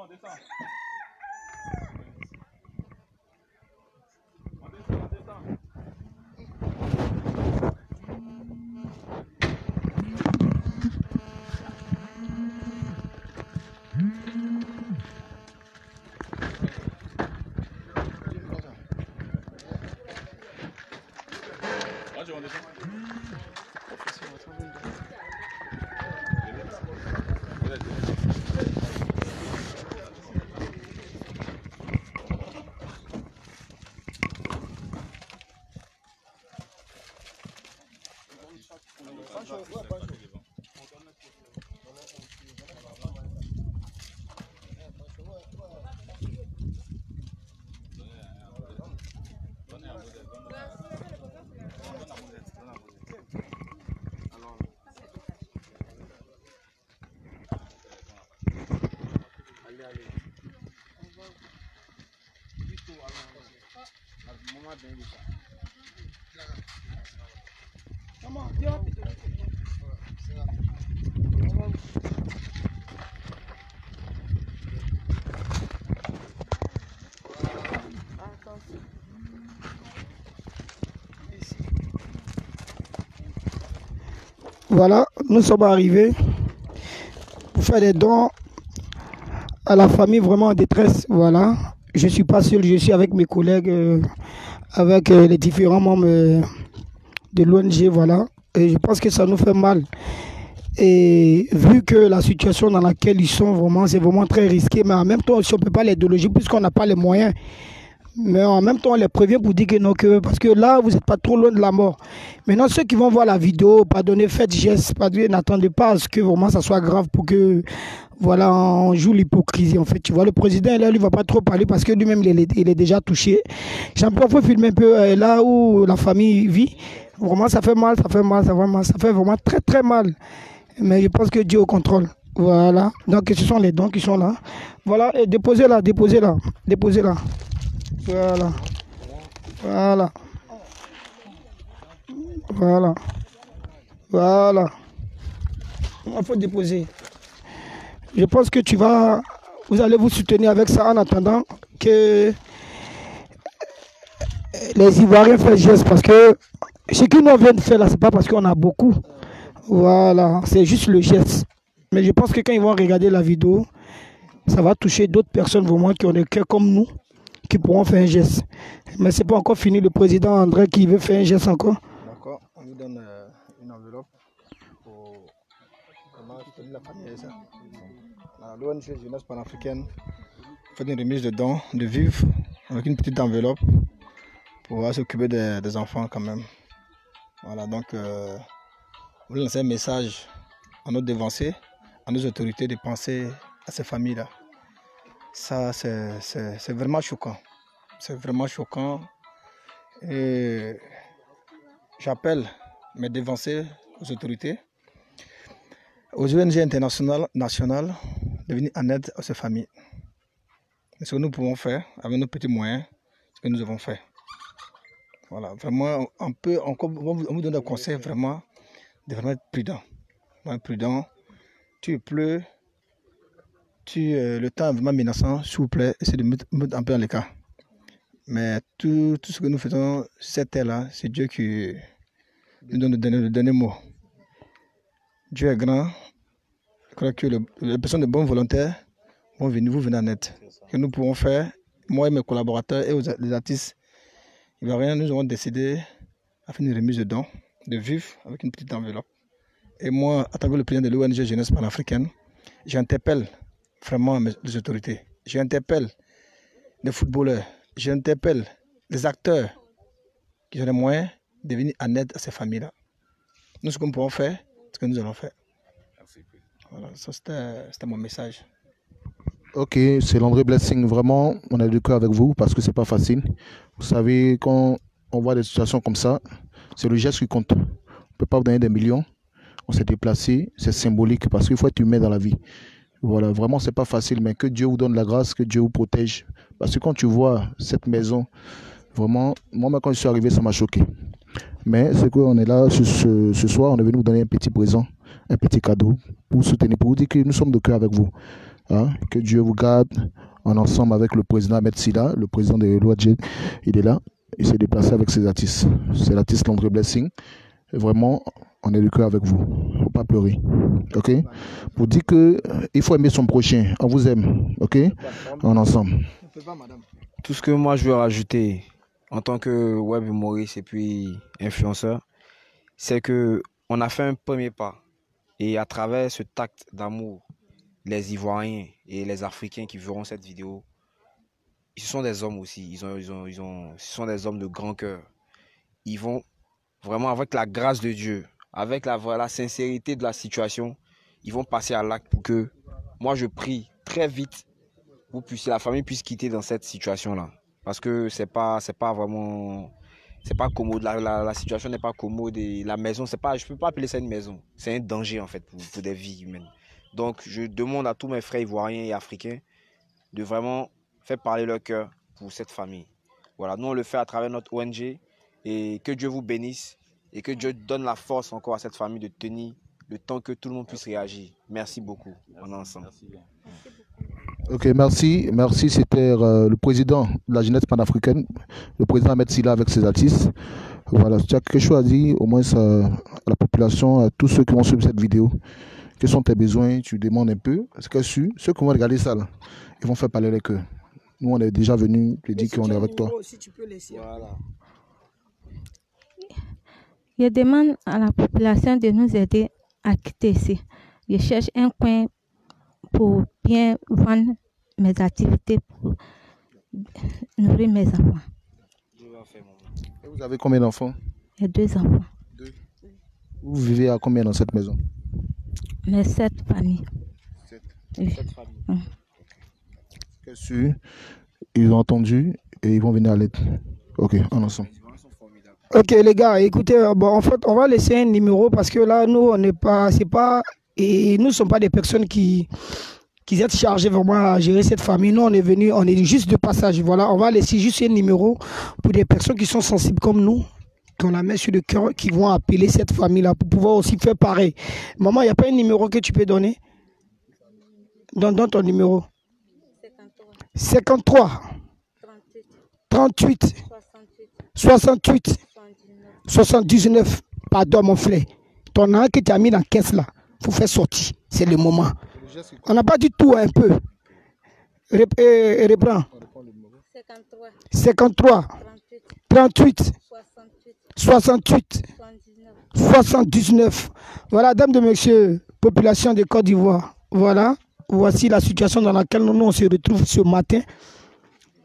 on descend. On descend, on descend. On descend. Voilà, nous sommes arrivés pour faire des dons à la famille vraiment en détresse. Voilà, je ne suis pas seul, je suis avec mes collègues, avec les différents membres de l'ONG. Voilà, et je pense que ça nous fait mal. Et vu que la situation dans laquelle ils sont, vraiment, c'est vraiment très risqué, mais en même temps, si on ne peut pas les déloger, puisqu'on n'a pas les moyens, mais en même temps, on les prévient pour dire que non, parce que là, vous n'êtes pas trop loin de la mort. Maintenant, ceux qui vont voir la vidéo, pardonnez, faites geste, n'attendez pas à ce que vraiment ça soit grave pour que, voilà, on joue l'hypocrisie. En fait, tu vois, le président, là, lui, ne va pas trop parler parce que lui-même, il est déjà touché. J'en profite pour filmer un peu là où la famille vit. Vraiment, ça fait mal, ça fait mal, ça fait vraiment très, très mal. Mais je pense que Dieu est au contrôle. Voilà. Donc, ce sont les dons qui sont là. Voilà, et déposez là, déposez là, déposez là. Voilà. Voilà. Voilà. Voilà. Il faut déposer. Je pense que vous allez vous soutenir avec ça en attendant que les Ivoiriens fassent geste. Parce que ce que nous vient de faire là, c'est pas parce qu'on a beaucoup. Voilà. C'est juste le geste. Mais je pense que quand ils vont regarder la vidéo, ça va toucher d'autres personnes vraiment qui ont des cœurs comme nous, qui pourront faire un geste. Mais ce n'est pas encore fini, le président André qui veut faire un geste encore. D'accord, on nous donne une enveloppe pour comment soutenir la famille. L'ONG Jeunesse Panafricaine fait une remise de dons, de vivres, avec une petite enveloppe pour pouvoir s'occuper des enfants quand même. Voilà, donc on voulait lancer un message à nos devanciers, à nos autorités de penser à ces familles-là. Ça, c'est vraiment choquant. C'est vraiment choquant. Et j'appelle mes devanciers aux autorités, aux ONG internationales, nationales, de venir en aide à ces familles. Et ce que nous pouvons faire, avec nos petits moyens, ce que nous avons fait. Voilà, vraiment, on vous donne des conseils vraiment, de vraiment être prudent. Vraiment prudent. Tu pleut, le temps est vraiment menaçant, s'il vous plaît, essayez de mettre un peu dans les cas. Mais tout ce que nous faisons cette terre-là, c'est Dieu qui nous donne le dernier mot. Dieu est grand. Je crois que les personnes de bonne volonté vont venir vous venir en aide. Ce que nous pouvons faire, moi et mes collaborateurs et les artistes, nous avons décidé à faire une remise de dons, de vivre avec une petite enveloppe. Et moi, en tant que le président de l'ONG Jeunesse Panafricaine, j'interpelle vraiment les autorités. J'interpelle les footballeurs. J'interpelle les acteurs qui ont les moyens de venir en aide à ces familles-là. Nous, ce que nous pouvons faire, c'est ce que nous allons faire. Voilà, ça c'était mon message. Ok, c'est l'André Blessing. Vraiment, on a du cœur avec vous parce que c'est pas facile. Vous savez, quand on voit des situations comme ça, c'est le geste qui compte. On ne peut pas vous donner des millions. On s'est déplacé, c'est symbolique parce qu'il faut être humain dans la vie. Voilà, vraiment, c'est pas facile, mais que Dieu vous donne la grâce, que Dieu vous protège. Parce que quand tu vois cette maison, vraiment, moi, quand je suis arrivé, ça m'a choqué. Mais c'est qu'on est là ce soir, on est venu vous donner un petit présent, un petit cadeau pour vous soutenir, pour vous dire que nous sommes de cœur avec vous. Hein? Que Dieu vous garde en ensemble avec le président Ahmed Silla, le président de l'OAG. Il est là. Il s'est déplacé avec ses artistes. C'est l'artiste Landry Blessing. Et vraiment, on est du cœur avec vous. Il ne faut pas pleurer. OK? Pour dire qu'il faut aimer son prochain. On vous aime. OK? En ensemble. Tout ce que moi je veux rajouter en tant que web humoriste et puis influenceur, c'est que on a fait un premier pas. Et à travers ce acte d'amour, les Ivoiriens et les Africains qui verront cette vidéo, ce sont des hommes aussi. Ce sont des hommes de grand cœur. Ils vont vraiment, avec la grâce de Dieu, avec la sincérité de la situation, ils vont passer à l'acte pour que, moi je prie très vite, la famille puisse quitter dans cette situation-là. Parce que c'est pas vraiment, c'est pas commode, la situation n'est pas commode et la maison, je ne peux pas appeler ça une maison. C'est un danger en fait pour des vies humaines. Donc je demande à tous mes frères ivoiriens et africains de vraiment faire parler leur cœur pour cette famille. Voilà, nous on le fait à travers notre ONG et que Dieu vous bénisse et que Dieu donne la force encore à cette famille de tenir le temps que tout le monde puisse réagir. Merci beaucoup. On est ensemble. Ok, merci. Merci, c'était le président de la jeunesse panafricaine, le président Ahmed Silla avec ses artistes. Voilà, si tu as quelque chose à dire, au moins à la population, à tous ceux qui vont suivre cette vidéo. Quels sont tes besoins? Tu demandes un peu. Parce que ceux qui vont regarder ça, là, ils vont faire parler avec eux. Nous, on est déjà venus te dire qu'on est avec toi. Si tu peux laisser. Voilà. Je demande à la population de nous aider à quitter ici. Je cherche un coin pour bien vendre mes activités, pour nourrir mes enfants. Et vous avez combien d'enfants? J'ai 2 enfants. Vous vivez à combien dans cette maison? Mes 7 familles. 7. Oui. 7 familles. Qu'est-ce que ils ont entendu et ils vont venir à l'aide. Ok, en ensemble. Ok les gars, écoutez, bon, en fait, on va laisser un numéro parce que là, nous, on n'est pas, et nous ne sommes pas des personnes qui sont chargées vraiment à gérer cette famille. Nous, on est venus, on est juste de passage. Voilà, on va laisser juste un numéro pour des personnes qui sont sensibles comme nous, qui ont la main sur le cœur, qui vont appeler cette famille-là pour pouvoir aussi faire pareil. Maman, il n'y a pas un numéro que tu peux donner? Donne ton numéro. 53 38 68 79. Pardon mon frère. Ton nom que tu as mis dans la caisse là, il faut faire sortir. C'est le moment. On n'a pas dit tout un peu. Reprends. 53 38 68 79. Voilà, dame de monsieur, population de Côte d'Ivoire. Voilà, voici la situation dans laquelle nous on se retrouve ce matin.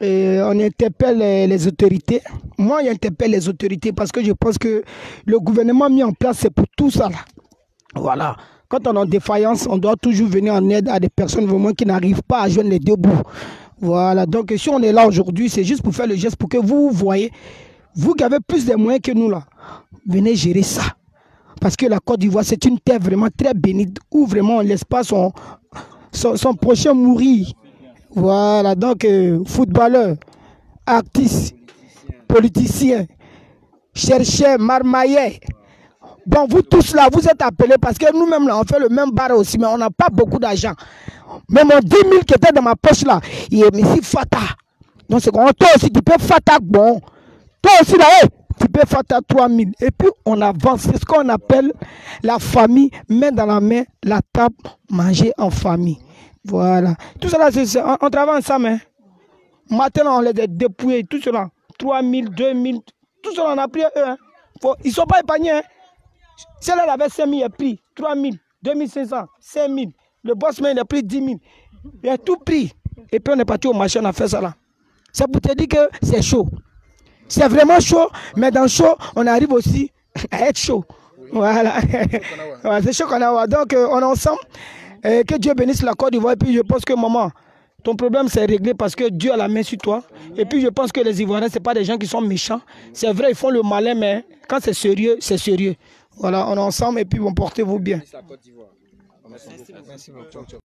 Et on interpelle les autorités. Moi, j'interpelle les autorités parce que je pense que le gouvernement mis en place, c'est pour tout ça. Là. Voilà. Quand on est en défaillance, on doit toujours venir en aide à des personnes vraiment qui n'arrivent pas à joindre les deux bouts. Voilà. Donc, si on est là aujourd'hui, c'est juste pour faire le geste pour que vous voyez, vous qui avez plus de moyens que nous là, venez gérer ça. Parce que la Côte d'Ivoire, c'est une terre vraiment très bénite où vraiment on ne laisse pas son prochain mourir. Voilà, donc footballeurs, artistes, politiciens, chercheurs, marmaillais. Bon, vous tous là, vous êtes appelés parce que nous-mêmes là, on fait le même bar aussi, mais on n'a pas beaucoup d'argent. Mais mon 10 000 qui était dans ma poche là, il est ici Fata. Donc c'est quoi? Toi aussi, tu peux Fata, bon. Toi aussi là, hey, tu peux Fata 3 000. Et puis on avance, c'est ce qu'on appelle la famille, main dans la main, la table, manger en famille. Voilà. Tout cela, on travaille ensemble. Hein. Maintenant, on les a dépouillés. Tout cela, 3 000, 2 000. Tout cela, on a pris eux. Hein. Ils ne sont pas épargnés. Hein. Celle-là, elle avait 5 000, il a pris 3 000, 2 500, 5 000. Le bossman, il a pris 10 000. Il a tout pris. Et puis, on est parti au marché, on a fait ça là. C'est pour te dire que c'est chaud. C'est vraiment chaud. Mais dans chaud, on arrive aussi à être chaud. Voilà. C'est chaud qu'on a. Donc, on est ensemble. Et que Dieu bénisse la Côte d'Ivoire. Et puis je pense que maman, ton problème c'est réglé parce que Dieu a la main sur toi. Et puis je pense que les Ivoiriens, ce n'est pas des gens qui sont méchants. C'est vrai, ils font le malin, mais quand c'est sérieux, c'est sérieux. Voilà, on est ensemble et puis bon, portez-vous bien. Merci beaucoup.